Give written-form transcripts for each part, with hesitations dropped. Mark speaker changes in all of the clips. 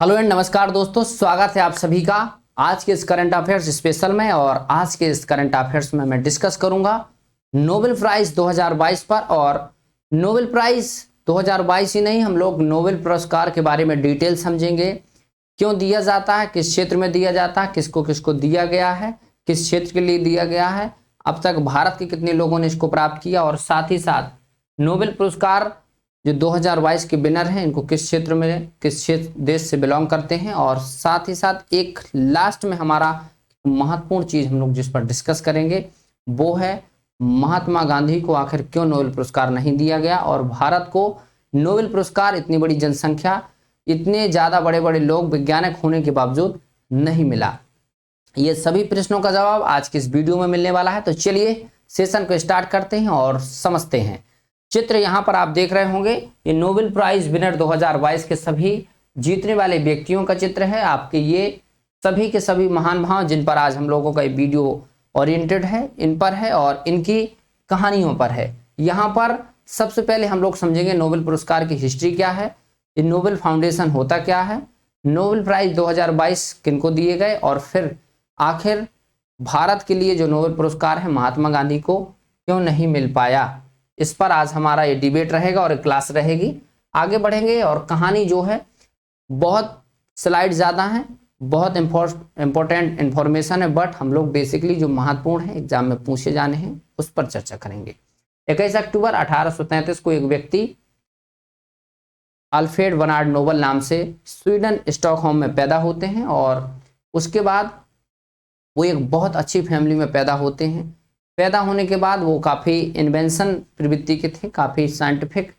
Speaker 1: Hello and नमस्कार दोस्तों, स्वागत है आप सभी का आज के इस करंट अफेयर्स स्पेशल में। और आज के इस करंट अफेयर्स में मैं डिस्कस करूंगा नोबेल प्राइज 2022 पर। और नोबेल प्राइज 2022 ही नहीं, हम लोग नोबेल पुरस्कार के बारे में डिटेल समझेंगे। क्यों दिया जाता है, किस क्षेत्र में दिया जाता है, किसको किसको दिया गया है, किस क्षेत्र के लिए दिया गया है, अब तक भारत के कितने लोगों ने इसको प्राप्त किया, और साथ ही साथ नोबेल पुरस्कार जो 2022 के विनर हैं इनको किस क्षेत्र में, किस क्षेत्र देश से बिलोंग करते हैं। और साथ ही साथ एक लास्ट में हमारा महत्वपूर्ण चीज हम लोग जिस पर डिस्कस करेंगे वो है महात्मा गांधी को आखिर क्यों नोबेल पुरस्कार नहीं दिया गया, और भारत को नोबेल पुरस्कार इतनी बड़ी जनसंख्या, इतने ज्यादा बड़े बड़े लोग वैज्ञानिक होने के बावजूद नहीं मिला। ये सभी प्रश्नों का जवाब आज की इस वीडियो में मिलने वाला है। तो चलिए सेशन को स्टार्ट करते हैं और समझते हैं। चित्र यहां पर आप देख रहे होंगे, ये नोबेल प्राइज विनर 2022 के सभी जीतने वाले व्यक्तियों का चित्र है। आपके ये सभी के सभी महान भाव जिन पर आज हम लोगों का ये वीडियो ओरिएंटेड है, इन पर है और इनकी कहानियों पर है। यहाँ पर सबसे पहले हम लोग समझेंगे नोबेल पुरस्कार की हिस्ट्री क्या है, ये नोबेल फाउंडेशन होता क्या है, नोबेल प्राइज 2022 किनको दिए गए, और फिर आखिर भारत के लिए जो नोबेल पुरस्कार है महात्मा गांधी को क्यों नहीं मिल पाया। इस पर आज हमारा ये डिबेट रहेगा और क्लास रहेगी। आगे बढ़ेंगे और कहानी जो है बहुत स्लाइड ज़्यादा है, बहुत इंपॉर्टेंट इंफॉर्मेशन है, बट हम लोग बेसिकली जो महत्वपूर्ण है एग्जाम में पूछे जाने हैं उस पर चर्चा करेंगे। 21 अक्टूबर 1833 को एक व्यक्ति अल्फ्रेड बर्नार्ड नोबल नाम से स्वीडन स्टॉकहोम में पैदा होते हैं, और उसके बाद वो एक बहुत अच्छी फैमिली में पैदा होते हैं। पैदा होने के बाद वो काफ़ी इन्वेंशन प्रवृत्ति के थे, काफ़ी साइंटिफिक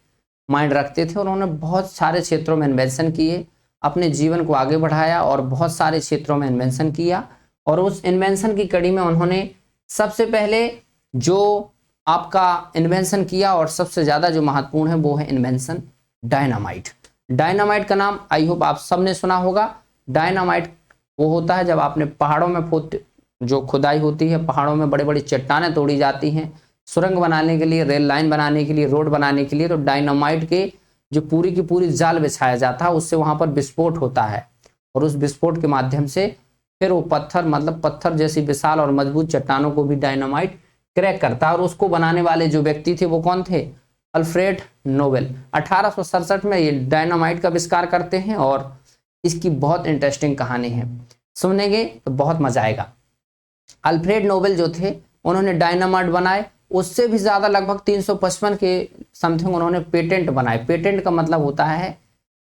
Speaker 1: माइंड रखते थे, और उन्होंने बहुत सारे क्षेत्रों में इन्वेंशन किए, अपने जीवन को आगे बढ़ाया और बहुत सारे क्षेत्रों में इन्वेंशन किया। और उस इन्वेंशन की कड़ी में उन्होंने सबसे पहले जो आपका इन्वेंशन किया और सबसे ज़्यादा जो महत्वपूर्ण है वो है इन्वेंशन डायनामाइट। डायनामाइट का नाम आई होप आप सबने सुना होगा। डायनामाइट वो होता है जब आपने पहाड़ों में जो खुदाई होती है, पहाड़ों में बड़े बड़ी चट्टानें तोड़ी जाती हैं सुरंग बनाने के लिए, रेल लाइन बनाने के लिए, रोड बनाने के लिए, तो डायनामाइट के जो पूरी की पूरी जाल बिछाया जाता है उससे वहां पर विस्फोट होता है, और उस विस्फोट के माध्यम से फिर वो पत्थर जैसी विशाल और मजबूत चट्टानों को भी डायनामाइट क्रैक करता है। और उसको बनाने वाले जो व्यक्ति थे वो कौन थे? अल्फ्रेड नोबेल 1867 में ये डायनामाइट का आविष्कार करते हैं, और इसकी बहुत इंटरेस्टिंग कहानी है, सुनेंगे तो बहुत मजा आएगा। अल्फ्रेड नोबेल जो थे उन्होंने डायनामाइट बनाए, उससे भी ज़्यादा लगभग 355 के समथिंग उन्होंने पेटेंट बनाए। पेटेंट का मतलब होता है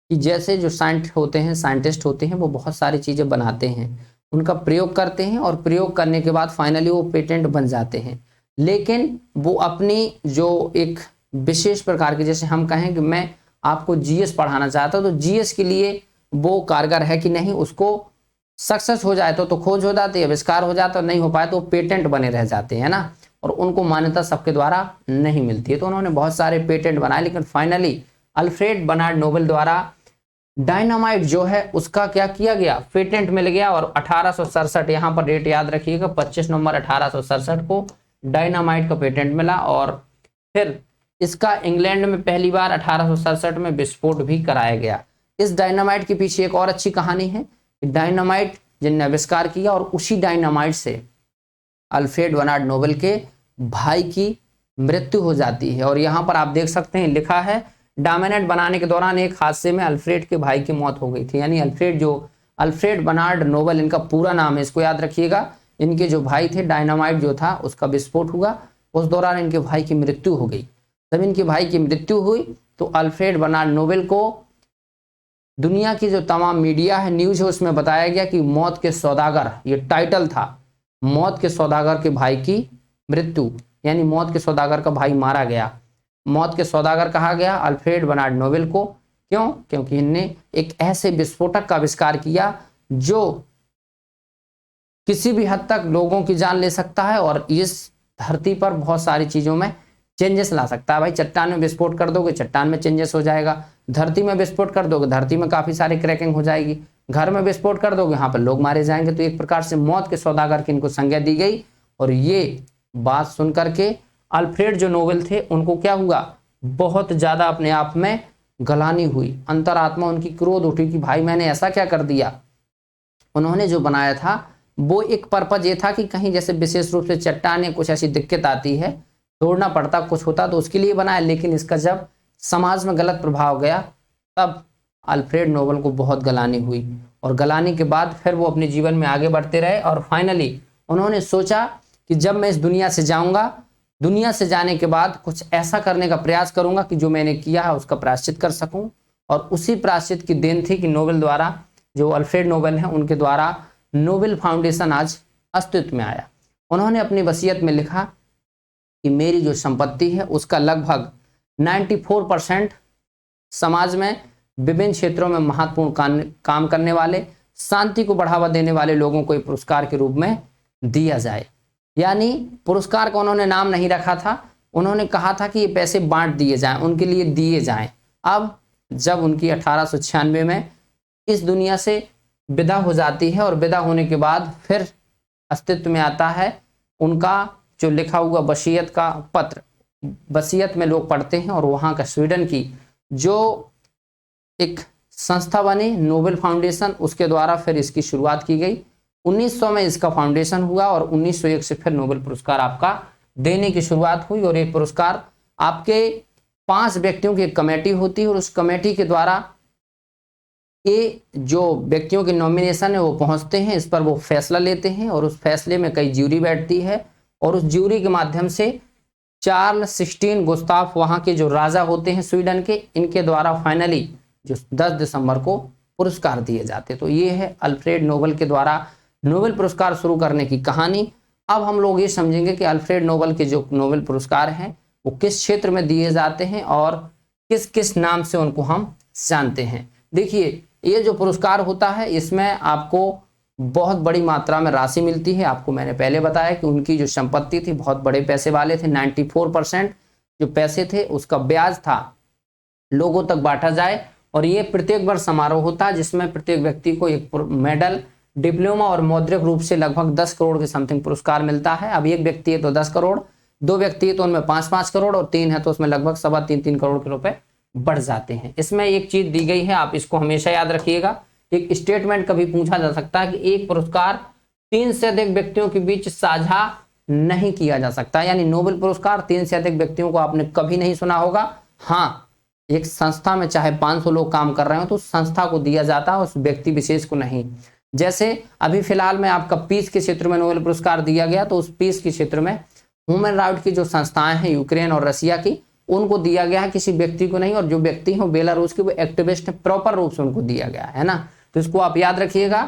Speaker 1: कि जैसे जो साइंटिस्ट होते हैं वो बहुत सारी चीज़ें बनाते हैं, उनका प्रयोग करते हैं, और प्रयोग करने के बाद फाइनली वो पेटेंट बन जाते हैं। लेकिन वो अपनी जो एक विशेष प्रकार की, जैसे हम कहें कि मैं आपको जीएस पढ़ाना चाहता हूँ, तो जीएस के लिए वो कारगर है कि नहीं, उसको सक्सेस हो जाए तो खोज हो जाती है, आविष्कार हो जाता है, नहीं हो पाए तो पेटेंट बने रह जाते हैं ना, और उनको मान्यता सबके द्वारा नहीं मिलती है। तो उन्होंने बहुत सारे पेटेंट बनाए, लेकिन फाइनली अल्फ्रेड बर्नार्ड नोबेल द्वारा डायनामाइट जो है उसका क्या किया गया, पेटेंट मिल गया। और 1867, यहाँ पर डेट याद रखिएगा, 25 नवंबर 1867 को डायनामाइट का पेटेंट मिला, और फिर इसका इंग्लैंड में पहली बार 1867 में विस्फोट भी कराया गया। इस डायनामाइट के पीछे एक और अच्छी कहानी है। डायनामाइट जिनने आविष्कार किया, और उसी डायनामाइट से अल्फ्रेड बर्नार्ड नोबेल के भाई की मृत्यु हो जाती है। और यहाँ पर आप देख सकते हैं लिखा है, डायनामाइट बनाने के दौरान एक हादसे में अल्फ्रेड के भाई की मौत हो गई थी। यानी अल्फ्रेड बर्नार्ड नोबेल इनका पूरा नाम है, इसको याद रखिएगा। इनके जो भाई थे, डायनामाइट जो था उसका विस्फोट हुआ, उस दौरान इनके भाई की मृत्यु हो गई। जब इनके भाई की मृत्यु हुई तो अल्फ्रेड बर्नार्ड नोबेल को दुनिया की जो तमाम मीडिया है, न्यूज है, उसमें बताया गया कि मौत के सौदागर, ये टाइटल था, मौत के सौदागर के भाई की मृत्यु, यानी मौत के सौदागर का भाई मारा गया। मौत के सौदागर कहा गया अल्फ्रेड बर्नार्ड नोबेल को। क्यों? क्योंकि इनने एक ऐसे विस्फोटक का आविष्कार किया जो किसी भी हद तक लोगों की जान ले सकता है, और इस धरती पर बहुत सारी चीजों में चेंजेस ला सकता है। भाई चट्टान में विस्फोट कर दोगे, चट्टान में चेंजेस हो जाएगा। धरती में विस्फोट कर दोगे, धरती में काफी सारी क्रैकिंग हो जाएगी। घर में विस्फोट कर दोगे, यहाँ पर लोग मारे जाएंगे। तो एक प्रकार से मौत के सौदागर की इनको संज्ञा दी गई। और ये बात सुन करके अल्फ्रेड जो नोबेल थे उनको क्या हुआ, बहुत ज्यादा अपने आप में गलानी हुई, अंतरात्मा उनकी क्रोध उठी कि भाई मैंने ऐसा क्या कर दिया। उन्होंने जो बनाया था वो एक पर्पज ये था कि कहीं जैसे विशेष रूप से चट्टान या कुछ ऐसी दिक्कत आती है, तोड़ना पड़ता, कुछ होता तो उसके लिए बनाया, लेकिन इसका जब समाज में गलत प्रभाव गया तब अल्फ्रेड नोबेल को बहुत गलानी हुई। और गलानी के बाद फिर वो अपने जीवन में आगे बढ़ते रहे और फाइनली उन्होंने सोचा कि जब मैं इस दुनिया से जाऊंगा, दुनिया से जाने के बाद कुछ ऐसा करने का प्रयास करूंगा कि जो मैंने किया है उसका प्रायश्चित कर सकूं। और उसी प्रायश्चित की देन थी कि नोबेल द्वारा, जो अल्फ्रेड नोबेल हैं उनके द्वारा नोबेल फाउंडेशन आज अस्तित्व में आया। उन्होंने अपनी वसीयत में लिखा कि मेरी जो संपत्ति है उसका लगभग 94% समाज में विभिन्न क्षेत्रों में महत्वपूर्ण काम करने वाले, शांति को बढ़ावा देने वाले लोगों को एक पुरस्कार के रूप में दिया जाए। यानी पुरस्कार का उन्होंने नाम नहीं रखा था, उन्होंने कहा था कि ये पैसे बांट दिए जाएं, उनके लिए दिए जाएं। अब जब उनकी 1896 में इस दुनिया से विदा हो जाती है और विदा होने के बाद फिर अस्तित्व में आता है उनका जो लिखा हुआ वसीयत का पत्र, वसीयत में लोग पढ़ते हैं और वहाँ का स्वीडन की जो एक संस्था बनी नोबेल फाउंडेशन, उसके द्वारा फिर इसकी शुरुआत की गई। 1900 में इसका फाउंडेशन हुआ और 1901 से फिर नोबेल पुरस्कार आपका देने की शुरुआत हुई। और एक पुरस्कार आपके 5 व्यक्तियों की एक कमेटी होती है और उस कमेटी के द्वारा ये जो व्यक्तियों की नॉमिनेशन है वो पहुंचते हैं, इस पर वो फैसला लेते हैं और उस फैसले में कई ज्यूरी बैठती है और उस ज्यूरी के माध्यम से चार्ल्स 16 गुस्ताफ वहां के जो राजा होते हैं स्वीडन के, इनके द्वारा फाइनली जो 10 दिसंबर को पुरस्कार दिए जाते। तो ये है अल्फ्रेड नोबेल के द्वारा नोबेल पुरस्कार शुरू करने की कहानी। अब हम लोग ये समझेंगे कि अल्फ्रेड नोबेल के जो नोबेल पुरस्कार हैं वो किस क्षेत्र में दिए जाते हैं और किस किस नाम से उनको हम जानते हैं। देखिए, ये जो पुरस्कार होता है इसमें आपको बहुत बड़ी मात्रा में राशि मिलती है। आपको मैंने पहले बताया कि उनकी जो संपत्ति थी बहुत बड़े पैसे वाले थे। 94% जो पैसे थे उसका ब्याज था, लोगों तक बांटा जाए। और ये प्रत्येक वर्ष समारोह होता है जिसमें प्रत्येक व्यक्ति को एक मेडल, डिप्लोमा और मौद्रिक रूप से लगभग 10 करोड़ के समथिंग पुरस्कार मिलता है। अब एक व्यक्ति है तो 10 करोड़, 2 व्यक्ति है तो उनमें 5-5 करोड़ और 3 है तो उसमें लगभग 3.25 करोड़ के रुपए बढ़ जाते हैं। इसमें एक चीज दी गई है, आप इसको हमेशा याद रखिएगा। एक स्टेटमेंट कभी पूछा जा सकता है कि एक पुरस्कार 3 से अधिक व्यक्तियों के बीच साझा नहीं किया जा सकता। यानी नोबेल पुरस्कार 3 से अधिक व्यक्तियों को आपने कभी नहीं सुना होगा। हाँ, एक संस्था में चाहे 500 लोग काम कर रहे हो तो संस्था को दिया जाता है, उस व्यक्ति विशेष को नहीं। जैसे अभी फिलहाल में आपका पीस के क्षेत्र में नोबेल पुरस्कार दिया गया तो उस पीस के क्षेत्र में ह्यूमन राइट की जो संस्थाएं हैं यूक्रेन और रशिया की, उनको दिया गया है, किसी व्यक्ति को नहीं। और जो व्यक्ति हैं बेलारूस के, वो एक्टिविस्ट है, प्रॉपर रूप से उनको दिया गया है ना। तो इसको आप याद रखिएगा।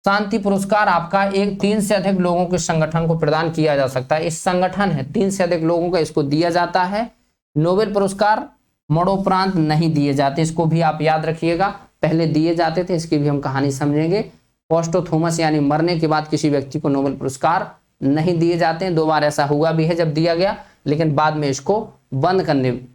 Speaker 1: शांति पुरस्कार आपका एक 3 से अधिक लोगों के संगठन को प्रदान किया जा सकता है। इस संगठन है 3 से अधिक लोगों का, इसको दिया जाता है। नोबेल पुरस्कार मरणोपरांत नहीं दिए जाते, इसको भी आप याद रखिएगा। पहले दिए जाते थे, इसकी भी हम कहानी समझेंगे। पोस्टोथोमस यानी मरने के बाद किसी व्यक्ति को नोबेल पुरस्कार नहीं दिए जाते हैं। 2 बार ऐसा हुआ भी है जब दिया गया, लेकिन बाद में इसको बंद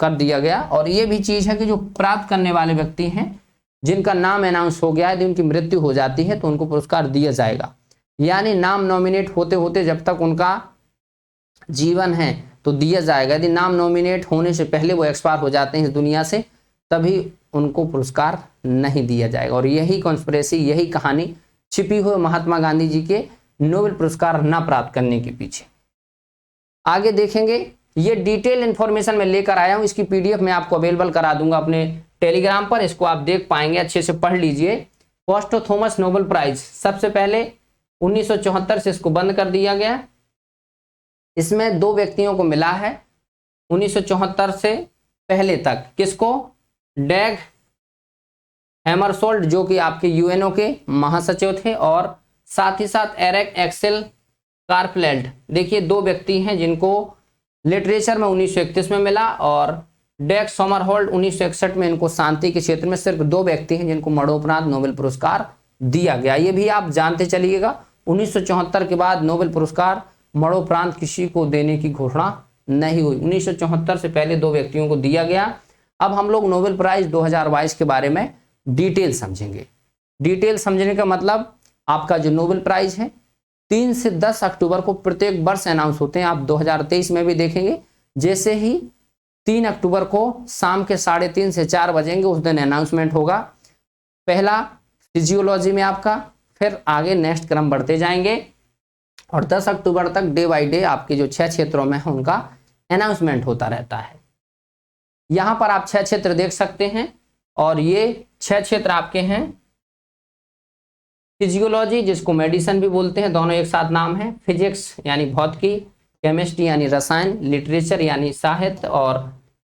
Speaker 1: कर दिया गया। और ये भी चीज है कि जो प्राप्त करने वाले व्यक्ति हैं जिनका नाम अनाउंस हो गया है, यदि उनकी मृत्यु हो जाती है तो उनको पुरस्कार दिया जाएगा। यानी नाम नॉमिनेट होते होते जब तक उनका जीवन है तो दिया जाएगा। यदि नाम नॉमिनेट होने से पहले वो एक्सपायर हो जाते हैं इस दुनिया से, तभी उनको पुरस्कार नहीं दिया जाएगा। और यही कॉन्स्पिरेसी, यही कहानी छिपी हुई महात्मा गांधी जी के नोबेल पुरस्कार न प्राप्त करने के पीछे। आगे देखेंगे, ये डिटेल इंफॉर्मेशन मैं लेकर आया हूं, इसकी पीडीएफ मैं आपको अवेलेबल करा दूंगा अपने टेलीग्राम पर, इसको आप देख पाएंगे, अच्छे से पढ़ लीजिए। पोस्टोथोमस नोबेल प्राइज सबसे पहले 1974 से इसको बंद कर दिया गया। इसमें 2 व्यक्तियों को मिला है 1974 से पहले तक। किसको? डैग हैमरशोल्ड, जो कि आपके यूएनओ के महासचिव थे, और साथ ही साथ एरिक एक्सेल कार्पलेल्ड। देखिए 2 व्यक्ति हैं जिनको लिटरेचर में 1931 में मिला, और डैग सोमरहोल्ड 1961 में। इनको शांति के क्षेत्र में सिर्फ 2 व्यक्ति हैं जिनको मरणोपरांत नोबेल पुरस्कार दिया गया। ये भी आप जानते चलिएगा, 1974 के बाद नोबेल पुरस्कार मरणोपरांत किसी को देने की घोषणा नहीं हुई। 1974 से पहले 2 व्यक्तियों को दिया गया। अब हम लोग नोबेल प्राइज 2022 के बारे में डिटेल समझेंगे। डिटेल समझने का मतलब, आपका जो नोबेल प्राइज है 3 से 10 अक्टूबर को प्रत्येक वर्ष अनाउंस होते हैं। आप 2023 में भी देखेंगे, जैसे ही 3 अक्टूबर को शाम के 3:30 से 4 बजेंगे, उस दिन अनाउंसमेंट होगा। पहला फिजियोलॉजी में आपका, फिर आगे नेक्स्ट क्रम बढ़ते जाएंगे और 10 अक्टूबर तक डे बाय डे आपके जो 6 क्षेत्रों में है उनका अनाउंसमेंट होता रहता है। यहां पर आप 6 क्षेत्र देख सकते हैं और ये 6 क्षेत्र आपके हैं। फिजियोलॉजी जिसको मेडिसिन भी बोलते हैं, दोनों एक साथ नाम है। फिजिक्स यानी भौतिकी, केमिस्ट्री यानी रसायन, लिटरेचर यानी साहित्य और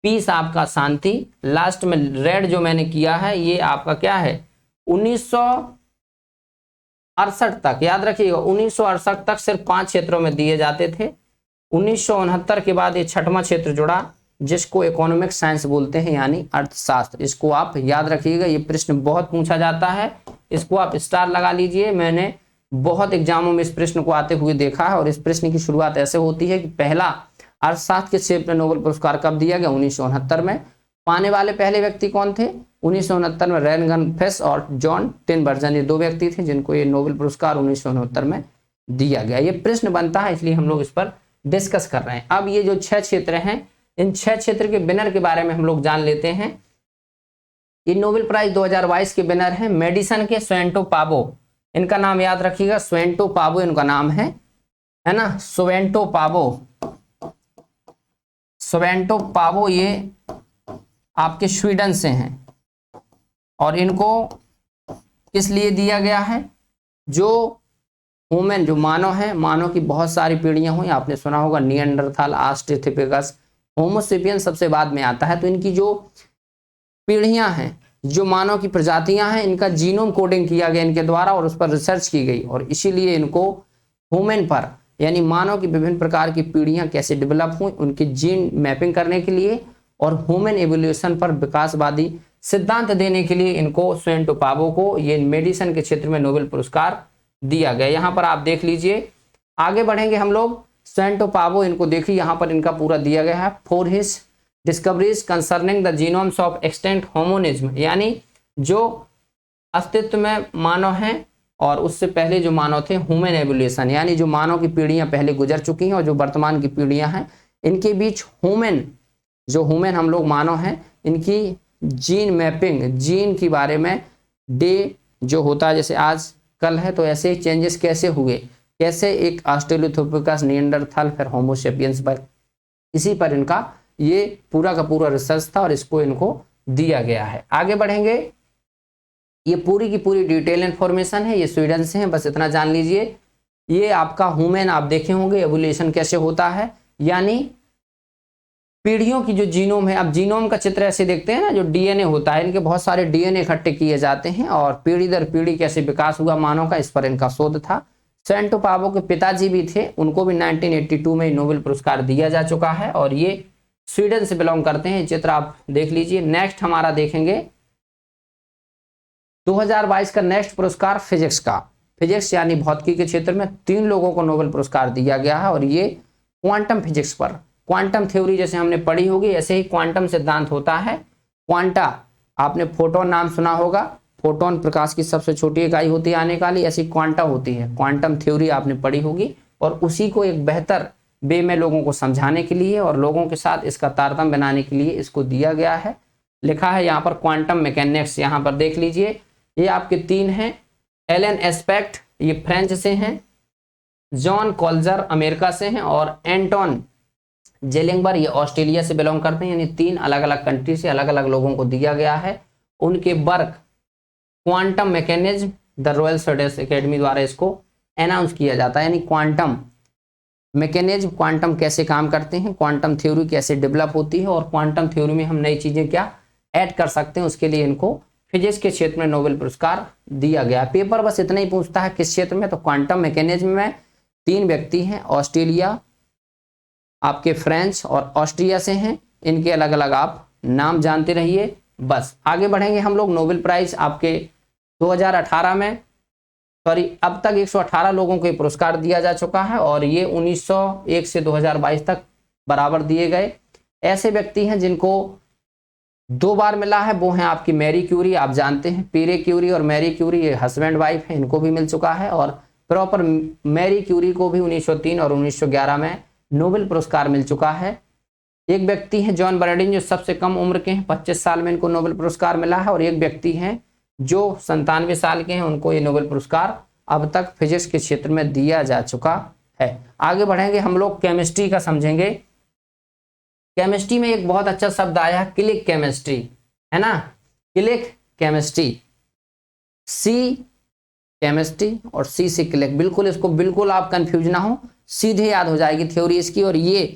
Speaker 1: पीस आपका शांति। लास्ट में रेड जो मैंने किया है ये आपका क्या है 1968 तक, याद रखिएगा 1968 तक सिर्फ 5 क्षेत्रों में दिए जाते थे। 1969 के बाद ये 6वां क्षेत्र जुड़ा जिसको इकोनॉमिक साइंस बोलते हैं यानी अर्थशास्त्र। इसको आप याद रखिएगा, ये प्रश्न बहुत पूछा जाता है, इसको आप स्टार लगा लीजिए। मैंने बहुत एग्जामों में इस प्रश्न को आते हुए देखा है और इस प्रश्न की शुरुआत ऐसे होती है कि पहला अर्थशास्त्र के क्षेत्र में नोबेल पुरस्कार कब दिया गया 1969 में। पाने वाले पहले व्यक्ति कौन थे 1969 में रेनगन फेस और जॉन टिनबर्जन, ये 2 व्यक्ति थे जिनको ये नोबेल पुरस्कार 1969 में दिया गया। ये प्रश्न बनता है इसलिए हम लोग इस पर डिस्कस कर रहे हैं। अब ये जो 6 क्षेत्र हैं इन 6 क्षेत्र के विनर के बारे में हम लोग जान लेते हैं। ये नोबेल प्राइज 2022 के विनर हैं मेडिसिन के स्वेंटो पावो, इनका नाम याद रखिएगा स्वेंटो पावो इनका नाम है ना, स्वेंटो पावो। स्वेंटो पावो ये आपके स्वीडन से हैं और इनको किस लिए दिया गया है, जो ह्यूमन जो मानव है, मानव की बहुत सारी पीढ़ियां हुई, आपने सुना होगा निएंडरथाल, ऑस्ट्रेलोपिथेकस, होमोसेपियन सबसे बाद में आता है। तो इनकी जो पीढ़ियां हैं, जो मानव की प्रजातियां हैं, इनका जीनोम कोडिंग किया गया इनके द्वारा और उस पर रिसर्च की गई और इसीलिए इनको ह्यूमन पर यानी मानव की विभिन्न प्रकार की पीढ़ियां कैसे डेवलप हुई उनकी जीन मैपिंग करने के लिए और ह्यूमन एवोल्यूशन पर विकासवादी सिद्धांत देने के लिए इनको स्वेंटो पावो को ये मेडिसिन के क्षेत्र में नोबेल पुरस्कार दिया गया। यहाँ पर आप देख लीजिए, आगे बढ़ेंगे हम लोग। स्वेंटो पावो इनको देखिए, यहाँ पर इनका पूरा दिया गया है for his discoveries concerning the genomes of extinct hominins, यानी जो अस्तित्व में मानव हैं और उससे पहले जो मानव थे ह्यूमन एवोल्यूशन, यानी जो मानव की पीढ़ियां पहले गुजर चुकी हैं और जो वर्तमान की पीढ़ियां हैं इनके बीच ह्यूमन हम लोग मानव हैं, इनकी जीन मैपिंग, जीन के बारे में डे जो होता है जैसे आज कल है तो ऐसे चेंजेस कैसे हुए, कैसे एक ऑस्ट्रेलोपिथेकस, निएंडरथाल, फिर होमोसेपियंस पर, इसी पर इनका ये पूरा का पूरा रिसर्च था और इसको इनको दिया गया है। आगे बढ़ेंगे, ये पूरी की पूरी डिटेल इंफॉर्मेशन है, ये स्वीडन से है, बस इतना जान लीजिए। ये आपका ह्यूमन आप देखे होंगे एवोल्यूशन कैसे होता है, यानी पीढ़ियों की जो जीनोम है, अब जीनोम का चित्र ऐसे देखते हैं ना, जो डीएनए होता है, इनके बहुत सारे डीएनए इकट्ठे किए जाते हैं और पीढ़ी दर पीढ़ी कैसे विकास हुआ मानव का, इस पर इनका शोध था। स्वेंटो पावो के पिताजी भी थे, उनको भी 1982 में नोबेल पुरस्कार दिया जा चुका है और ये स्वीडन से बिलोंग करते हैं। चित्र आप देख लीजिए। नेक्स्ट हमारा देखेंगे 2022 का नेक्स्ट पुरस्कार फिजिक्स का। फिजिक्स यानी भौतिकी के क्षेत्र में 3 लोगों को नोबेल पुरस्कार दिया गया है और ये क्वांटम फिजिक्स पर, क्वांटम थ्योरी जैसे हमने पढ़ी होगी ऐसे ही क्वांटम सिद्धांत होता है। क्वांटा, आपने फोटोन नाम सुना होगा, फोटोन प्रकाश की सबसे छोटी इकाई होती है आने वाली, ऐसी क्वांटा होती है। क्वांटम थ्योरी आपने पढ़ी होगी और उसी को एक बेहतर वे में लोगों को समझाने के लिए और लोगों के साथ इसका तारतम्य बनाने के लिए इसको दिया गया है। लिखा है यहाँ पर क्वांटम मैकेनिक्स, यहाँ पर देख लीजिए। ये आपके 3 हैं, एलन एस्पेक्ट ये फ्रेंच से हैं, जॉन कॉल्जर अमेरिका से हैं और एंटोन जेलिंगबर ये ऑस्ट्रेलिया से बिलोंग करते हैं। यानी 3 अलग अलग कंट्री से अलग अलग लोगों को दिया गया है। उनके work quantum mechanism the royal Swedish academy द्वारा इसको अनाउंस किया जाता है। यानी क्वांटम मैकेनिज्म, क्वांटम कैसे काम करते हैं, क्वांटम थ्योरी कैसे डेवलप होती है और क्वांटम थ्योरी में हम नई चीजें क्या ऐड कर सकते हैं, उसके लिए इनको फिजिक्स के क्षेत्र में नोबेल पुरस्कार दिया गया। पेपर बस इतना ही पूछता है किस क्षेत्र में, तो क्वांटम मैकेनिज्म में 3 व्यक्ति हैं, ऑस्ट्रेलिया, आपके फ्रेंच और ऑस्ट्रिया से हैं। इनके अलग अलग आप नाम जानते रहिए। बस आगे बढ़ेंगे हम लोग। नोबेल प्राइज आपके 2018 में अब तक 118 लोगों को पुरस्कार दिया जा चुका है और ये 1901 से 2022 तक बराबर दिए गए। ऐसे व्यक्ति हैं जिनको 2 बार मिला है, वो हैं आपकी मैरी क्यूरी, आप जानते हैं पीरे क्यूरी और मैरी क्यूरी ये हस्बैंड वाइफ है, इनको भी मिल चुका है। और प्रॉपर मैरी क्यूरी को भी 1903 और 1911 में नोबेल पुरस्कार मिल चुका है। एक व्यक्ति हैं जॉन बर्डिन जो सबसे कम उम्र के हैं, 25 साल में इनको नोबेल पुरस्कार मिला है, और एक व्यक्ति हैं जो 97 साल के हैं, उनको ये नोबेल पुरस्कार अब तक फिजिक्स के क्षेत्र में दिया जा चुका है। आगे बढ़ेंगे हम लोग, केमिस्ट्री का समझेंगे। केमिस्ट्री में एक बहुत अच्छा शब्द आया है क्लिक केमिस्ट्री, है ना, क्लिक केमिस्ट्री, सी केमिस्ट्री और सी से क्लिक, बिल्कुल इसको बिल्कुल आप कंफ्यूज ना हो, सीधे याद हो जाएगी थ्योरी इसकी। और ये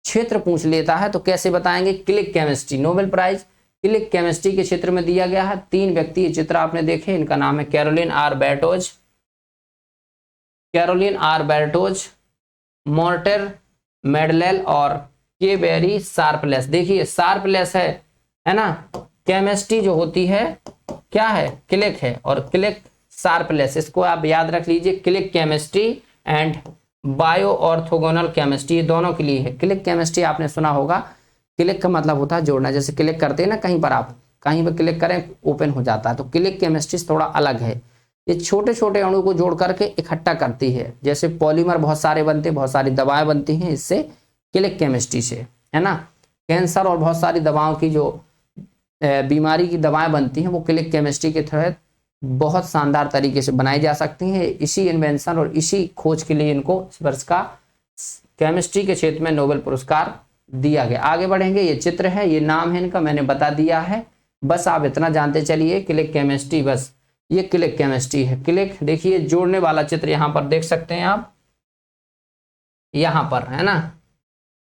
Speaker 1: क्षेत्र पूछ लेता है तो कैसे बताएंगे, click chemistry, nobel prize click chemistry के क्षेत्र में दिया गया है। 3 व्यक्ति, ये चित्र आपने देखे, इनका नाम है कैरोलिन आर बेर्टोज, मोर्टर मेडलेल और के बेरी शार्पलेस। देखिए शार्पलेस है ना, केमिस्ट्री जो होती है क्या है, क्लिक है, और क्लिक शार्पलेस, इसको आप याद रख लीजिए। Click chemistry and bio orthogonal chemistry, ये दोनों के लिए है। क्लिक केमिस्ट्री आपने सुना होगा, क्लिक का मतलब होता है जोड़ना, जैसे क्लिक करते हैं ना कहीं पर, आप कहीं पर क्लिक करें ओपन हो जाता है, तो क्लिक केमिस्ट्री थोड़ा अलग है। ये छोटे छोटे अणु को जोड़ करके इकट्ठा करती है, जैसे पॉलीमर बहुत सारे बनते हैं, बहुत सारी दवाएं बनती हैं इससे, क्लिक केमिस्ट्री से, है ना। कैंसर और बहुत सारी दवाओं की जो बीमारी की दवाएं बनती हैं वो क्लिक केमिस्ट्री के तहत बहुत शानदार तरीके से बनाई जा सकती हैं। इसी इन्वेंशन और इसी खोज के लिए इनको इस वर्ष का केमिस्ट्री के क्षेत्र में नोबेल पुरस्कार दिया गया। आगे बढ़ेंगे, ये चित्र है, ये नाम है इनका, मैंने बता दिया है, बस आप इतना जानते चलिए, क्लिक केमिस्ट्री, बस ये क्लिक केमिस्ट्री है। क्लिक देखिए जोड़ने वाला चित्र यहाँ पर देख सकते हैं आप, यहाँ पर, है ना,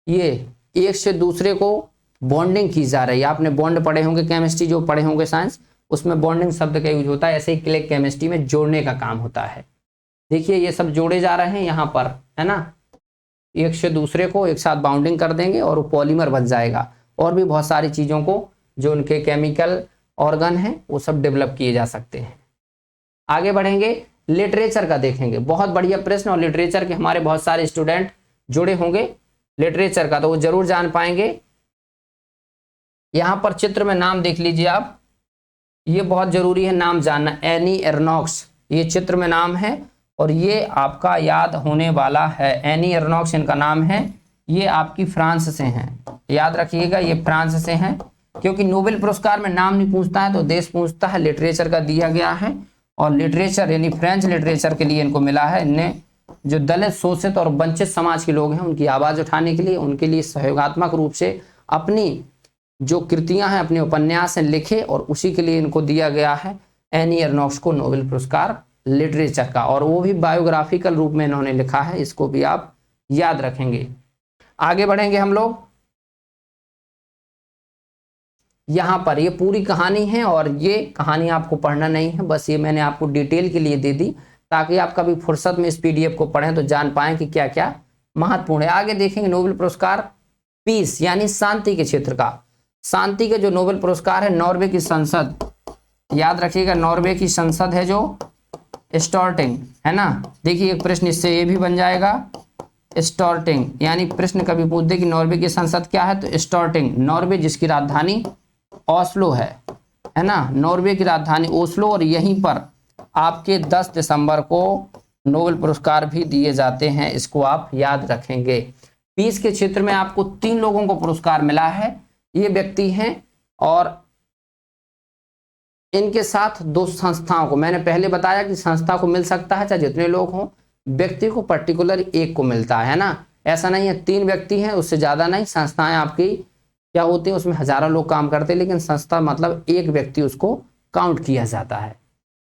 Speaker 1: ये एक से दूसरे को बॉन्डिंग की जा रही है। आपने बॉन्ड पढ़े होंगे केमिस्ट्री, जो पढ़े होंगे साइंस, उसमें बॉन्डिंग शब्द का यूज होता है, ऐसे ही क्लिक केमिस्ट्री में जोड़ने का काम होता है। देखिए ये सब जोड़े जा रहे हैं यहाँ पर, है ना, एक से दूसरे को एक साथ बाउंडिंग कर देंगे और वो पॉलीमर बन जाएगा, और भी बहुत सारी चीज़ों को जो उनके केमिकल ऑर्गन हैं वो सब डेवलप किए जा सकते हैं। आगे बढ़ेंगे, लिटरेचर का देखेंगे, बहुत बढ़िया प्रश्न, और लिटरेचर के हमारे बहुत सारे स्टूडेंट जुड़े होंगे लिटरेचर का, तो वो जरूर जान पाएंगे। यहाँ पर चित्र में नाम देख लीजिए आप, ये बहुत जरूरी है नाम जानना, एनी एर्नॉक्स, ये चित्र में नाम है और ये आपका याद होने वाला है। एनी एर्नॉक्स इनका नाम है, ये आपकी फ्रांस से हैं, याद रखिएगा, ये फ्रांस से हैं, क्योंकि नोबेल पुरस्कार में नाम नहीं पूछता है तो देश पूछता है, लिटरेचर का दिया गया है, और लिटरेचर यानी फ्रेंच लिटरेचर के लिए इनको मिला है। इनने जो दलित, शोषित और वंचित समाज के लोग हैं उनकी आवाज़ उठाने के लिए, उनके लिए सहयोगात्मक रूप से अपनी जो कृतियां हैं, अपने उपन्यास हैं लिखे, और उसी के लिए इनको दिया गया है एनी एर्नॉक्स को नोबेल पुरस्कार लिटरेचर का, और वो भी बायोग्राफिकल रूप में इन्होंने लिखा है, इसको भी आप याद रखेंगे। आगे बढ़ेंगे हम लोग, यहाँ पर ये पूरी कहानी है, और ये कहानी आपको पढ़ना नहीं है, बस ये मैंने आपको डिटेल के लिए दे दी ताकि आप कभी फुर्सत में इस पीडीएफ को पढ़ें तो जान पाएं कि क्या क्या महत्वपूर्ण है। आगे देखेंगे नोबेल पुरस्कार पीस यानी शांति के क्षेत्र का, शांति के जो नोबेल पुरस्कार है, नॉर्वे की संसद, याद रखिएगा, नॉर्वे की संसद है जो स्टॉर्टिंग, है ना। देखिए एक प्रश्न इससे ये भी बन जाएगा, स्टॉर्टिंग यानी प्रश्न कभी पूछ दे कि नॉर्वे की संसद क्या है, तो स्टॉर्टिंग, नॉर्वे जिसकी राजधानी ओस्लो है ना, नॉर्वे की राजधानी ओस्लो, और यहीं पर आपके 10 दिसंबर को नोबेल पुरस्कार भी दिए जाते हैं, इसको आप याद रखेंगे। पीस के क्षेत्र में आपको 3 लोगों को पुरस्कार मिला है, ये व्यक्ति हैं, और इनके साथ 2 संस्थाओं को, मैंने पहले बताया कि संस्था को मिल सकता है चाहे जितने लोग हों, व्यक्ति को पर्टिकुलर एक को मिलता है ना, ऐसा नहीं है 3 व्यक्ति हैं उससे ज्यादा नहीं। संस्थाएं आपकी क्या होती है, उसमें हजारों लोग काम करते हैं, लेकिन संस्था मतलब एक व्यक्ति उसको काउंट किया जाता है।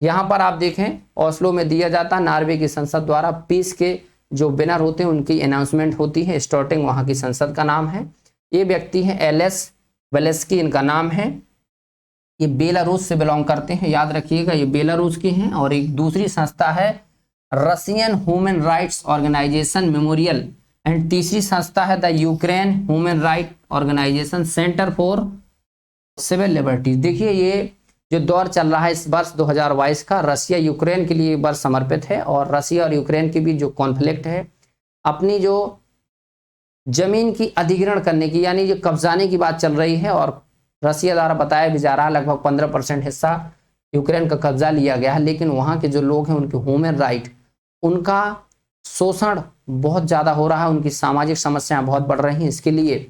Speaker 1: यहाँ पर आप देखें ओस्लो में दिया जाता है, नॉर्वे की संसद द्वारा पीस के जो विनर होते हैं उनकी अनाउंसमेंट होती है, स्टॉर्टिंग वहाँ की संसद का नाम है। ये व्यक्ति हैं एलेस वेलेस्की इनका नाम है, ये बेलारूस से बिलोंग करते हैं, याद रखिएगा ये बेलारूस के हैं। और एक दूसरी संस्था है Russian human rights organisation memorial, and तीसरी संस्था है the Ukraine human right organisation centre for civil liberties. देखिए ये जो दौर चल रहा है इस वर्ष 2022 का, रशिया यूक्रेन के लिए वर्ष समर्पित है, और रशिया और यूक्रेन के बीच जो कॉन्फ्लिक्ट है, अपनी जो जमीन की अधिग्रहण करने की यानी जो कब्जाने की बात चल रही है, और रशिया द्वारा बताया भी जा रहा है लगभग 15% हिस्सा यूक्रेन का कब्जा लिया गया है, लेकिन वहाँ के जो लोग हैं उनके ह्यूमन राइट, उनका शोषण बहुत ज़्यादा हो रहा है, उनकी सामाजिक समस्याएं बहुत बढ़ रही हैं। इसके लिए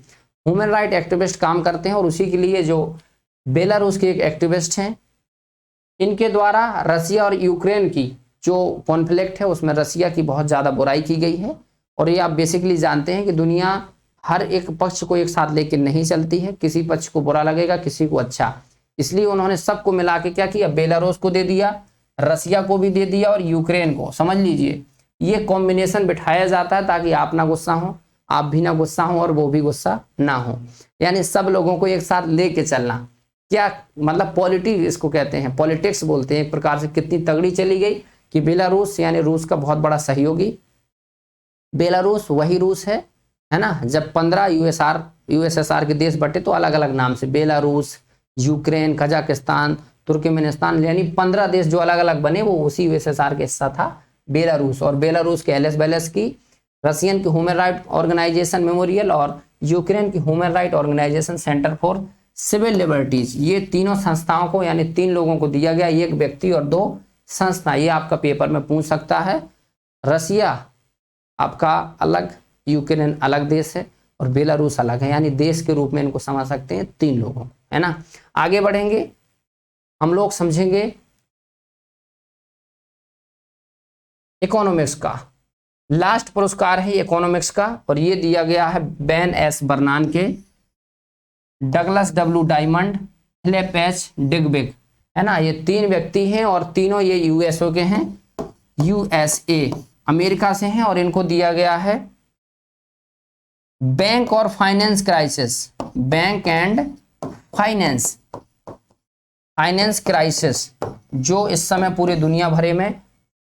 Speaker 1: ह्यूमन राइट एक्टिविस्ट काम करते हैं और उसी के लिए जो बेलारूस के एक एक्टिविस्ट हैं, इनके द्वारा रसिया और यूक्रेन की जो कॉन्फ्लिक्ट है उसमें रसिया की बहुत ज़्यादा बुराई की गई है। और ये आप बेसिकली जानते हैं कि दुनिया हर एक पक्ष को एक साथ लेकर नहीं चलती है, किसी पक्ष को बुरा लगेगा किसी को अच्छा, इसलिए उन्होंने सबको मिला के क्या किया, बेलारूस को दे दिया, रसिया को भी दे दिया और यूक्रेन को। समझ लीजिए ये कॉम्बिनेशन बिठाया जाता है ताकि आप ना गुस्सा हो, आप भी ना गुस्सा हो और वो भी गुस्सा ना हो, यानी सब लोगों को एक साथ लेके चलना। क्या मतलब पॉलिटिक्स इसको कहते हैं, पॉलिटिक्स बोलते हैं एक प्रकार से। कितनी तगड़ी चली गई कि बेलारूस यानी रूस का बहुत बड़ा सहयोगी, बेलारूस वही रूस है ना। जब 15 यूएसएसआर के देश बटे तो अलग अलग नाम से बेलारूस, यूक्रेन, कजाकिस्तान, तुर्कमेनिस्तान, यानी 15 देश जो अलग अलग बने वो उसी यूएसएसआर के हिस्सा था बेलारूस। और बेलारूस के एलेस बेलेस की, रशियन की ह्यूमन राइट ऑर्गेनाइजेशन मेमोरियल और यूक्रेन की human right organisation centre for civil liberties, ये तीनों संस्थाओं को यानी 3 लोगों को दिया गया, एक व्यक्ति और 2 संस्था। ये आपका पेपर में पूछ सकता है। रसिया आपका अलग, यूक्रेन अलग देश है और बेलारूस अलग है, यानी देश के रूप में इनको समझ सकते हैं 3 लोगों, है ना। आगे बढ़ेंगे हम लोग, समझेंगे इकोनॉमिक्स का। लास्ट पुरस्कार है इकोनॉमिक्स का और ये दिया गया है Ben S Bernanke, Douglas W Diamond, Philip H Dybvig, है ना। ये 3 व्यक्ति हैं और तीनों ये यूएसओ के हैं, यूएसए अमेरिका से हैं। और इनको दिया गया है बैंक और finance crisis, bank and finance crisis, जो इस समय पूरे दुनिया भरे में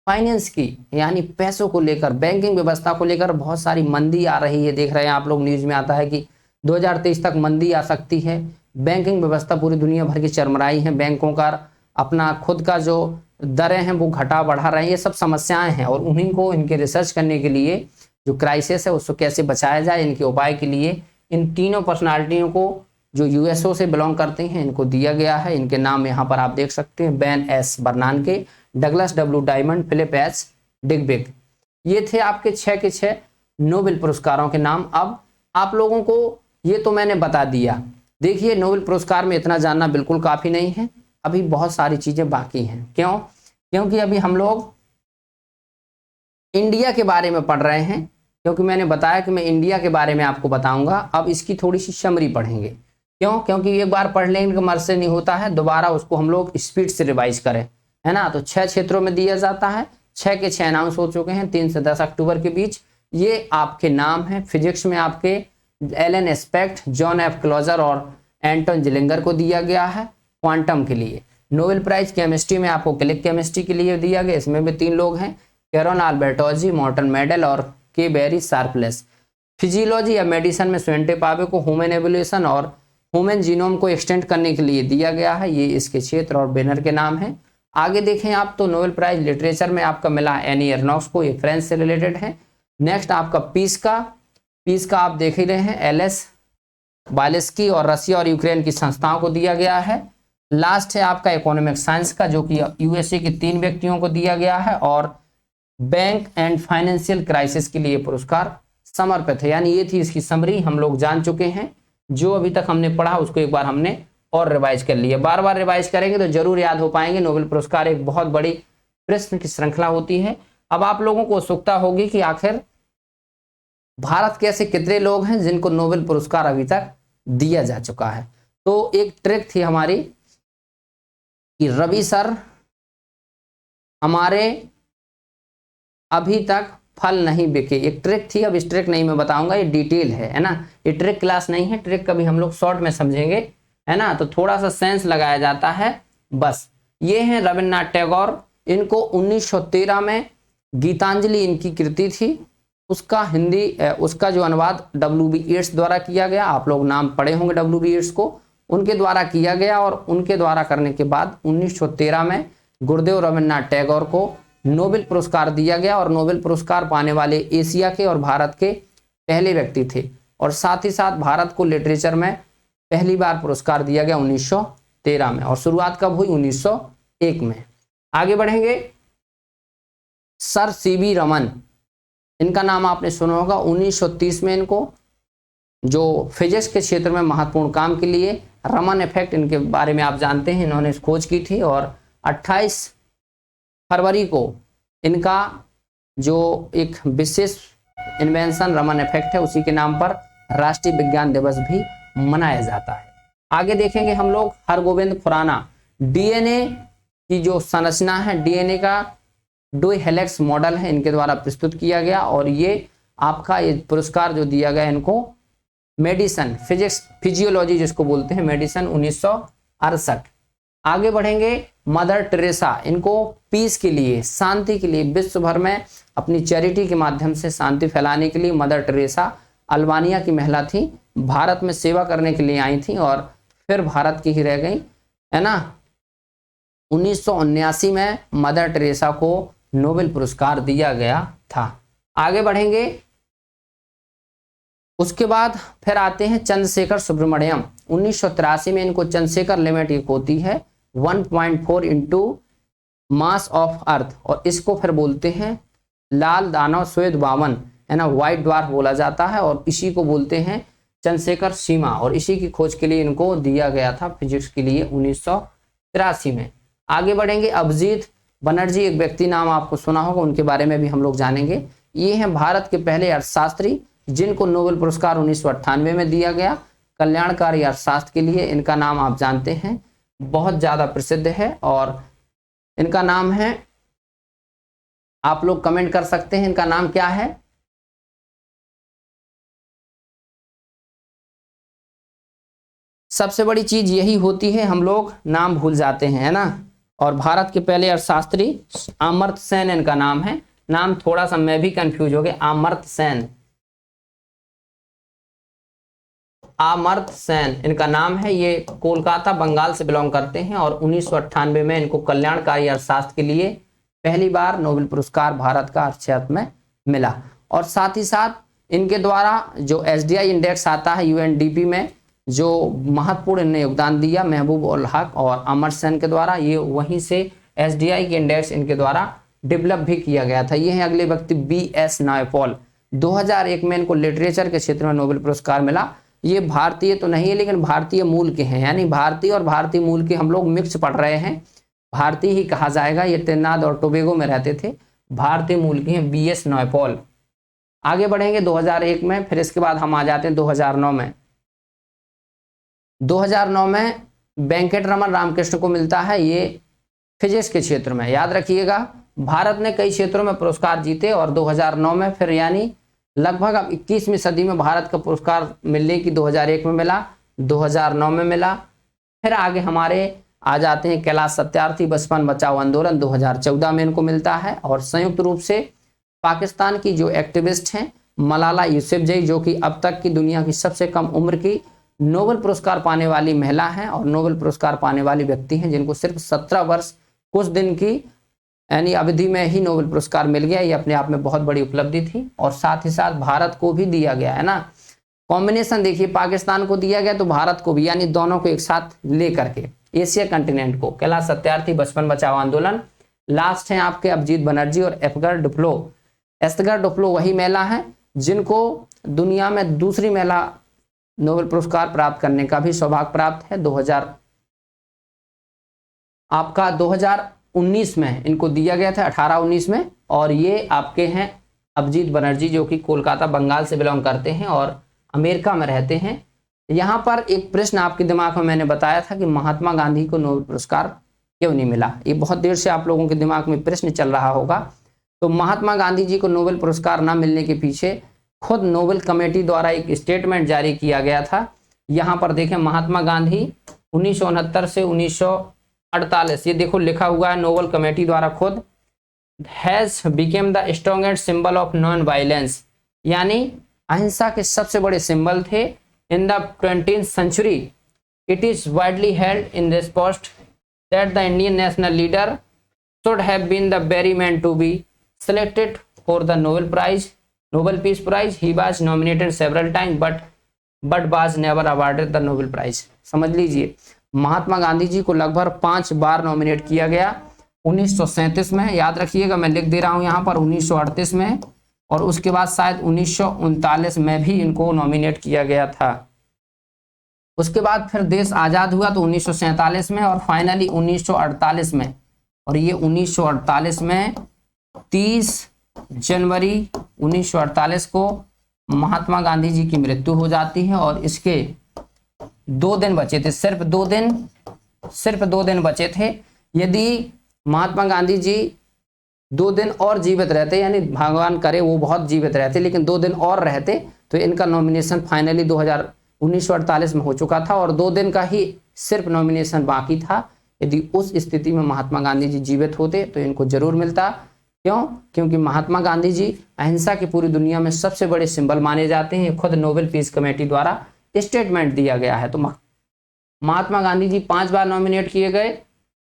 Speaker 1: फाइनेंस की यानी पैसों को लेकर, बैंकिंग व्यवस्था को लेकर बहुत सारी मंदी आ रही है। देख रहे हैं आप लोग, न्यूज में आता है कि 2023 तक मंदी आ सकती है। बैंकिंग व्यवस्था पूरी दुनिया भर की चरमराई है, बैंकों का अपना खुद का जो दरें हैं वो घटा बढ़ा रहे हैं, ये सब समस्याएं हैं। और उन्हीं को इनके रिसर्च करने के लिए जो क्राइसिस है उसको कैसे बचाया जाए, इनके उपाय के लिए इन तीनों पर्सनालिटियों को जो यूएसओ से बिलोंग करते हैं इनको दिया गया है। इनके नाम यहाँ पर आप देख सकते हैं, Ben S Bernanke, Douglas W Diamond, Philip H Dybvig. ये थे आपके 6 के 6 नोबेल पुरस्कारों के नाम। अब आप लोगों को ये तो मैंने बता दिया। देखिए नोबेल पुरस्कार में इतना जानना बिल्कुल काफी नहीं है, अभी बहुत सारी चीजें बाकी हैं। क्यों? क्योंकि अभी हम लोग इंडिया के बारे में पढ़ रहे हैं, क्योंकि मैंने बताया कि मैं इंडिया के बारे में आपको बताऊंगा। अब इसकी थोड़ी सी समरी पढ़ेंगे। क्यों? क्योंकि एक बार पढ़ लेने के मर्ज से नहीं होता है, दोबारा उसको हम लोग स्पीड से रिवाइज करें, है ना। तो 6 क्षेत्रों में दिया जाता है, 6 के 6 अनाउंस हो चुके हैं 3 से 10 अक्टूबर के बीच। ये आपके नाम हैं। फिजिक्स में आपके Alain Aspect, John F Clauser और एंटन जिलिंगर को दिया गया है क्वांटम के लिए। नोबेल प्राइज केमिस्ट्री में आपको क्लिक केमिस्ट्री के लिए दिया गया, इसमें भी 3 लोग हैं, कैरोन अल्बर्टोजी, मॉर्टन मेडल और के बेरी शार्पलेस। फिजियोलॉजी या मेडिसिन में स्वेंटे पावे को ह्यूमन एवोल्यूशन और ह्यूमन जीनोम को एक्सटेंड करने के लिए दिया गया है। ये इसके क्षेत्र और बैनर के नाम हैं। आगे देखें आप तो नोबेल प्राइज लिटरेचर में आपका मिला एनी एर्नॉक्स को, ये फ्रेंच से रिलेटेड है। नेक्स्ट आपका पीस का आप देख ही रहे हैं, एलएस बालेस्की और रसिया और यूक्रेन की संस्थाओं को दिया गया है। लास्ट है आपका इकोनॉमिक साइंस का, जो कि यूएसए के 3 व्यक्तियों को दिया गया है और बैंक एंड फाइनेंशियल क्राइसिस के लिए पुरस्कार समर्पित है। यानी ये थी इसकी समरी, हम लोग जान चुके हैं। जो अभी तक हमने पढ़ा उसको एक बार हमने और रिवाइज कर लिया। बार बार रिवाइज करेंगे तो जरूर याद हो पाएंगे। नोबेल पुरस्कार एक बहुत बड़ी प्रश्न की श्रृंखला होती है। अब आप लोगों को उत्सुकता होगी कि आखिर भारत के ऐसे कितने लोग हैं जिनको नोबेल पुरस्कार अभी तक दिया जा चुका है। तो एक ट्रिक थी हमारी कि रवि सर हमारे अभी तक फल नहीं बिके, एक ट्रिक थी। अब इस ट्रिक नहीं मैं बताऊंगा, ये डिटेल है ना। ये ट्रिक क्लास नहीं है, ट्रिक कभी हम लोग शॉर्ट में समझेंगे, है ना। तो थोड़ा सा सेंस लगाया जाता है बस। ये हैं रविन्द्रनाथ टैगोर। इनको 1913 में गीतांजलि इनकी कृति थी, उसका हिंदी उसका जो अनुवाद W.B. येट्स द्वारा किया गया। आप लोग नाम पढ़े होंगे W.B. येट्स को, उनके द्वारा किया गया। और उनके द्वारा करने के बाद 1913 में गुरुदेव रविन्द्रनाथ टैगोर को नोबेल पुरस्कार दिया गया। और नोबेल पुरस्कार पाने वाले एशिया के और भारत के पहले व्यक्ति थे। और साथ ही साथ भारत को लिटरेचर में पहली बार पुरस्कार दिया गया 1913 में। और शुरुआत कब हुई? 1901 में। आगे बढ़ेंगे, सर CB रमन, इनका नाम आपने सुना होगा। 1930 में इनको जो फिजिक्स के क्षेत्र में महत्वपूर्ण काम के लिए। रमन इफेक्ट, इनके बारे में आप जानते हैं, इन्होंने खोज की थी और 28 फरवरी को इनका जो एक विशेष इन्वेंशन रमन इफेक्ट है उसी के नाम पर राष्ट्रीय विज्ञान दिवस भी मनाया जाता है। आगे देखेंगे हम लोग हरगोविंद खुराना। डीएनए की जो संरचना है, डीएनए का 2 हेलिक्स मॉडल है, इनके द्वारा प्रस्तुत किया गया और ये आपका ये पुरस्कार जो दिया गया इनको मेडिसन फिजिक्स फिजियोलॉजी जिसको बोलते हैं, मेडिसन 1968। आगे बढ़ेंगे मदर टेरेसा, इनको पीस के लिए, शांति के लिए, विश्व भर में अपनी चैरिटी के माध्यम से शांति फैलाने के लिए मदर टेरेसा अल्बानिया की महिला थी, भारत में सेवा करने के लिए आई थी और फिर भारत की ही रह गई, है ना। 1979 में मदर टेरेसा को नोबेल पुरस्कार दिया गया था। आगे बढ़ेंगे, उसके बाद फिर आते हैं चंद्रशेखर सुब्रमण्यम। 1983 में इनको चंद्रशेखर लिमिट एक होती है 1.4 इंटू मास ऑफ अर्थ और इसको फिर बोलते हैं लाल दानव श्वेत बावन, है ना, व्हाइट ड्वार्फ बोला जाता है और इसी को बोलते हैं चंद्रशेखर सीमा और इसी की खोज के लिए इनको दिया गया था फिजिक्स के लिए 1983 में। आगे बढ़ेंगे, अभिजीत बनर्जी, एक व्यक्ति नाम आपको सुना होगा, उनके बारे में भी हम लोग जानेंगे। ये हैं भारत के पहले अर्थशास्त्री जिनको नोबेल पुरस्कार 1998 में दिया गया कल्याणकारी अर्थशास्त्र के लिए। इनका नाम आप जानते हैं, बहुत ज्यादा प्रसिद्ध है और इनका नाम है, आप लोग कमेंट कर सकते हैं इनका नाम क्या है। सबसे बड़ी चीज यही होती है, हम लोग नाम भूल जाते हैं, है ना। और भारत के पहले अर्थशास्त्री अमर्त्य सेन इनका नाम है, नाम थोड़ा सा मैं भी कंफ्यूज हो गया, अमर्त्य सेन, अमर्त्य सेन इनका नाम है। ये कोलकाता बंगाल से बिलोंग करते हैं और 1998 में इनको कल्याणकारी अर्थशास्त्र के लिए पहली बार नोबेल पुरस्कार भारत का अर्थशास्त्र में मिला। और साथ ही साथ इनके द्वारा जो एसडीआई इंडेक्स आता है यूएनडीपी में, जो महत्वपूर्ण इन्हें योगदान दिया महबूब उल हक और अमर्त्य सेन के द्वारा, ये वहीं से एसडीआई के इंडेक्स इनके द्वारा डेवलप भी किया गया था। ये है अगले व्यक्ति बीएस नायपॉल। 2001 में इनको लिटरेचर के क्षेत्र में नोबेल पुरस्कार मिला। ये भारतीय तो नहीं है लेकिन भारतीय मूल के हैं, यानी भारतीय और भारतीय मूल के हम लोग मिक्स पढ़ रहे हैं, भारतीय ही कहा जाएगा। ये त्रिनाद और टोबैगो में रहते थे, भारतीय मूल के हैं बीएस नायपॉल। आगे बढ़ेंगे 2001 में, फिर इसके बाद हम आ जाते हैं 2009 में। 2009 में वेंकट रमन रामकृष्ण को मिलता है, ये फिजिक्स के क्षेत्र में। याद रखिएगा भारत ने कई क्षेत्रों में पुरस्कार जीते और 2009 में फिर यानी लगभग अब 21वीं सदी में भारत का पुरस्कार मिलने की 2001 में मिला, 2009 में मिला। फिर आगे हमारे आ जाते हैं कैलाश सत्यार्थी, बचपन बचाओ आंदोलन 2014 में इनको मिलता है। और संयुक्त रूप से पाकिस्तान की जो एक्टिविस्ट हैं मलाला यूसुफजई, जो कि अब तक की दुनिया की सबसे कम उम्र की नोबेल पुरस्कार पाने वाली महिला हैं और नोबेल पुरस्कार पाने वाली व्यक्ति हैं, जिनको सिर्फ 17 वर्ष कुछ दिन की यानी अवधि में ही नोबेल पुरस्कार मिल गया। ये अपने आप में बहुत बड़ी उपलब्धि थी और साथ ही साथ भारत को भी दिया गया, है ना। कॉम्बिनेशन देखिए, पाकिस्तान को दिया गया तो भारत को भी, यानी दोनों को एक साथ लेकर के एशिया कंटिनेंट को। कैलाश सत्यार्थी, बचपन बचाओ आंदोलन। लास्ट हैं आपके अभिजीत बनर्जी और एस्गर डुफ्लो। एस्गर डुफ्लो वही महिला है जिनको दुनिया में दूसरी महिला नोबेल पुरस्कार प्राप्त करने का भी सौभाग्य प्राप्त है। 2019 में इनको दिया गया था, 18-19 में। और ये आपके हैं अभिजीत बनर्जी, जो कि कोलकाता बंगाल से बिलोंग करते हैं और अमेरिका में रहते हैं। यहाँ पर एक प्रश्न आपके दिमाग में मैंने बताया था कि महात्मा गांधी को नोबेल पुरस्कार क्यों नहीं मिला। ये बहुत देर से आप लोगों के दिमाग में प्रश्न चल रहा होगा। तो महात्मा गांधी जी को नोबेल पुरस्कार न मिलने के पीछे खुद नोबेल कमेटी द्वारा एक स्टेटमेंट जारी किया गया था। यहाँ पर देखें, महात्मा गांधी 1969 से 1948, ये देखो लिखा हुआ है नोबेल कमेटी द्वारा खुद, has became the strongest symbol of non violence, यानी अहिंसा के सबसे बड़े सिंबल थे in the 20th century. It is widely held in response that the Indian national leader should have been the very man to be selected for the Nobel Peace Prize. He was nominated several times but was never awarded the Nobel Prize. समझ लीजिए, महात्मा गांधी जी को लगभग 5 बार nominate किया गया। 1937 में, याद रखिएगा मैं लिख दे रहा हूं यहाँ पर, 1938 में, और उसके बाद शायद 1939 में भी इनको नॉमिनेट किया गया था। उसके बाद फिर देश आज़ाद हुआ तो 1947 में और फाइनली 1948 में, और ये 1948 में 30 जनवरी 1948 को महात्मा गांधी जी की मृत्यु हो जाती है। और इसके 2 दिन बचे थे, सिर्फ 2 दिन बचे थे। यदि महात्मा गांधी जी 2 दिन और जीवित रहते, यानी भगवान करे वो बहुत जीवित रहते, लेकिन 2 दिन और रहते तो इनका नॉमिनेशन फाइनली 1948 में हो चुका था और 2 दिन का ही सिर्फ नॉमिनेशन बाकी था। यदि उस स्थिति में महात्मा गांधी जी जीवित होते तो इनको जरूर मिलता। क्यों? क्योंकि महात्मा गांधी जी अहिंसा की पूरी दुनिया में सबसे बड़े सिंबल माने जाते हैं। खुद नोबेल पीस कमेटी द्वारा स्टेटमेंट दिया गया है। तो महात्मा गांधी जी 5 बार नॉमिनेट किए गए,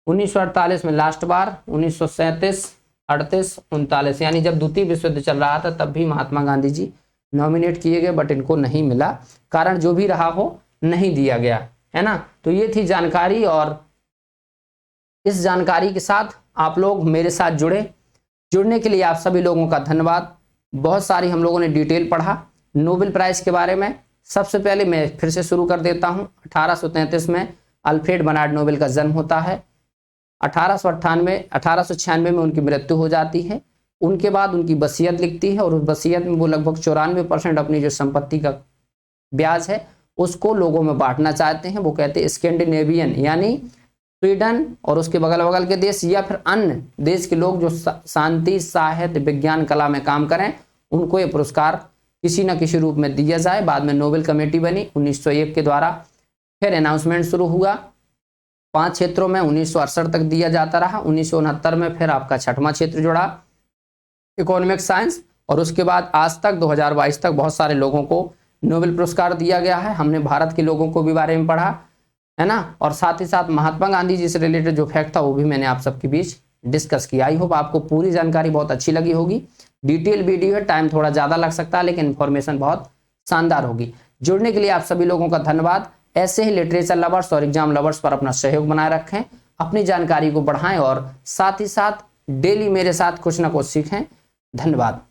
Speaker 1: 1948 में लास्ट बार, 1937, 38, 39, यानी जब द्वितीय विश्व युद्ध चल रहा था तब भी महात्मा गांधी जी नॉमिनेट किए गए, बट इनको नहीं मिला। कारण जो भी रहा हो नहीं दिया गया, है ना। तो ये थी जानकारी, और इस जानकारी के साथ आप लोग मेरे साथ जुड़ने के लिए आप सभी लोगों का धन्यवाद। बहुत सारी हम लोगों ने डिटेल पढ़ा नोबेल प्राइज के बारे में। सबसे पहले मैं फिर से शुरू कर देता हूं। 1833 में अल्फ्रेड बर्नार्ड नोबेल का जन्म होता है। 1896 में उनकी मृत्यु हो जाती है। उनके बाद उनकी वसीयत लिखती है और उस वसीयत में वो लगभग 94% अपनी जो संपत्ति का ब्याज है उसको लोगों में बांटना चाहते हैं। वो कहते हैं स्कैंडिनेवियन यानी स्वीडन और उसके बगल बगल के देश या फिर अन्य देश के लोग जो शांति, साहित्य, विज्ञान, कला में काम करें, उनको ये पुरस्कार किसी न किसी रूप में दिया जाए। बाद में नोबेल कमेटी बनी 1901 के द्वारा। फिर अनाउंसमेंट शुरू हुआ 5 क्षेत्रों में, 1968 तक दिया जाता रहा। 1969 में फिर आपका 6वां क्षेत्र जुड़ा, इकोनॉमिक साइंस, और उसके बाद आज तक 2022 तक बहुत सारे लोगों को नोबेल पुरस्कार दिया गया है। हमने भारत के लोगों को भी बारे में पढ़ा, है ना, और साथ ही साथ महात्मा गांधी जी से रिलेटेड जो फैक्ट था वो भी मैंने आप सबके बीच डिस्कस किया। आई होप आपको पूरी जानकारी बहुत अच्छी लगी होगी। डिटेल वीडियो है, टाइम थोड़ा ज़्यादा लग सकता है, लेकिन इन्फॉर्मेशन बहुत शानदार होगी। जुड़ने के लिए आप सभी लोगों का धन्यवाद। ऐसे ही लिटरेचर लवर्स और एग्जाम लवर्स पर अपना सहयोग बनाए रखें, अपनी जानकारी को बढ़ाएं और साथ ही साथ डेली मेरे साथ कुछ ना कुछ सीखें। धन्यवाद।